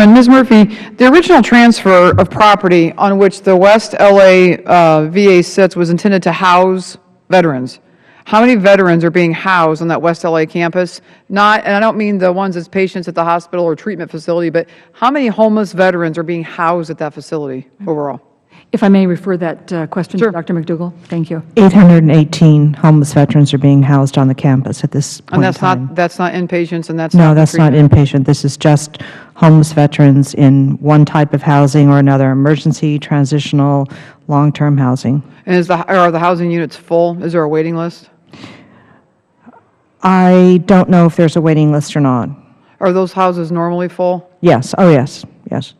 And Ms. Murphy, the original transfer of property on which the West LA VA sits was intended to house veterans. How many veterans are being housed on that West LA campus? Not, and I don't mean the ones as patients at the hospital or treatment facility, but how many homeless veterans are being housed at that facility overall? If I may refer that question Sure. to Dr. McDougall. Thank you. 818 homeless veterans are being housed on the campus at this point And in time. that's not inpatients, and that's No, not that's not treatment? inpatient. This is just homeless veterans in one type of housing or another, emergency, transitional, long-term housing. And are the housing units full? Is there a waiting list? I don't know if there's a waiting list or not. Are those houses normally full? Yes, oh yes, yes.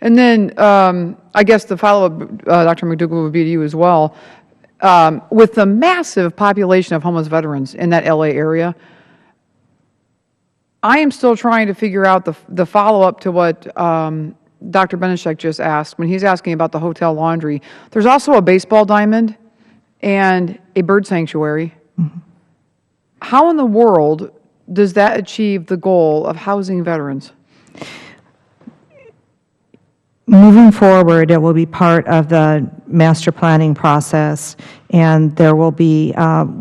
And then I guess the follow-up, Dr. McDougall, would be to you as well. With the massive population of homeless veterans in that LA area, I am still trying to figure out the follow-up to what Dr. Benishek just asked when he's asking about the hotel laundry. There's also a baseball diamond and a bird sanctuary. Mm-hmm. How in the world does that achieve the goal of housing veterans? Moving forward, it will be part of the master planning process, and there will be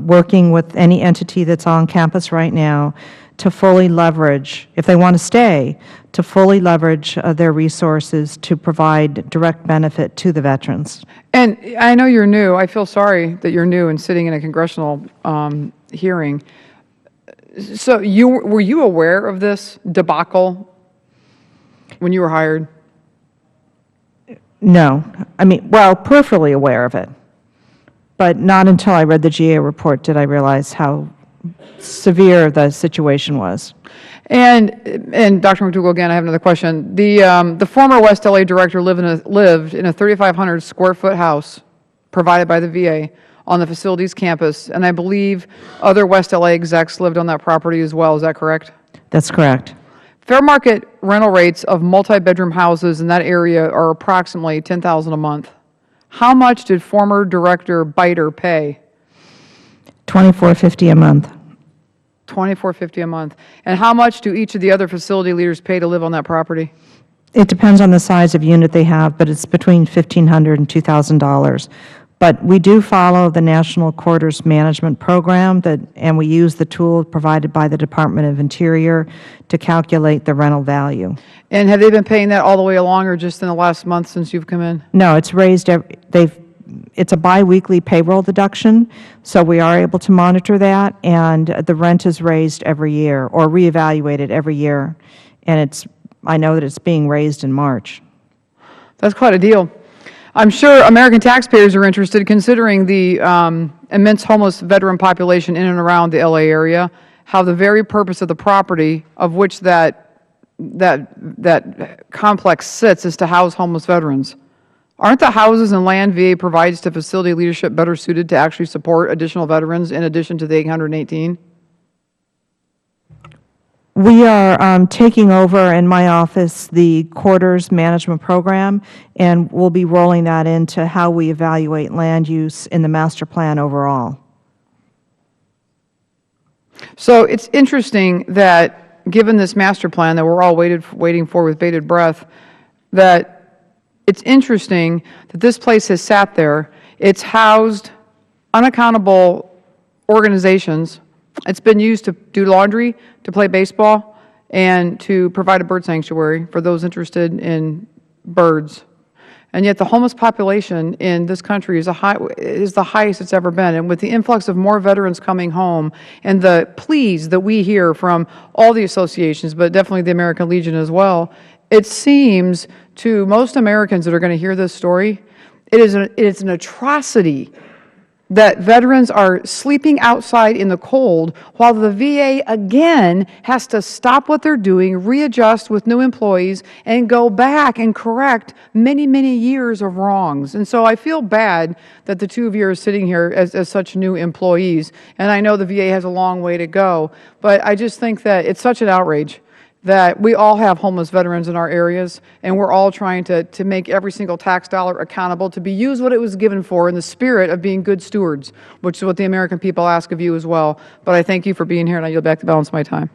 working with any entity that's on campus right now to fully leverage, if they want to stay, to fully leverage their resources to provide direct benefit to the veterans. And I know you're new. I feel sorry that you're new and sitting in a congressional hearing. So were you aware of this debacle when you were hired? No. I mean, well, peripherally aware of it, but not until I read the GA report did I realize how severe the situation was. And Dr. McDougall, again, I have another question. The former West LA director lived in a 3,500 square foot house provided by the VA on the facility's campus, and I believe other West LA execs lived on that property as well. Is that correct? That's correct. Fair market rental rates of multi-bedroom houses in that area are approximately $10,000 a month. How much did former director Biter pay? $24.50 a month. $24.50 a month. And how much do each of the other facility leaders pay to live on that property? It depends on the size of unit they have, but it's between $1,500 and $2,000. But we do follow the National Quarters Management Program, and we use the tool provided by the Department of Interior to calculate the rental value. And have they been paying that all the way along, or just in the last month since you've come in? No, it's raised. It's a biweekly payroll deduction, so we are able to monitor that, and the rent is raised every year or reevaluated every year, and I know that it's being raised in March. That's quite a deal. I'm sure American taxpayers are interested, considering the immense homeless veteran population in and around the LA area, how the very purpose of the property of which that complex sits is to house homeless veterans. Aren't the houses and land VA provides to facility leadership better suited to actually support additional veterans in addition to the 818? We are taking over in my office the quarters management program, and we'll be rolling that into how we evaluate land use in the master plan overall. So it's interesting that given this master plan that we're all waiting for with bated breath, that it's interesting that this place has sat there. It's housed unaccountable organizations. It's been used to do laundry, to play baseball, and to provide a bird sanctuary for those interested in birds. And yet the homeless population in this country is the highest it's ever been. And with the influx of more veterans coming home and the pleas that we hear from all the associations, but definitely the American Legion as well, it seems to most Americans that are going to hear this story, it is an atrocity that veterans are sleeping outside in the cold while the VA again has to stop what they're doing, readjust with new employees, and go back and correct many, many years of wrongs. And so I feel bad that the two of you are sitting here as such new employees. And I know the VA has a long way to go, but I just think that it's such an outrage that we all have homeless veterans in our areas, and we're all trying to make every single tax dollar accountable to be used what it was given for in the spirit of being good stewards, which is what the American people ask of you as well. But I thank you for being here, and I yield back the balance of my time.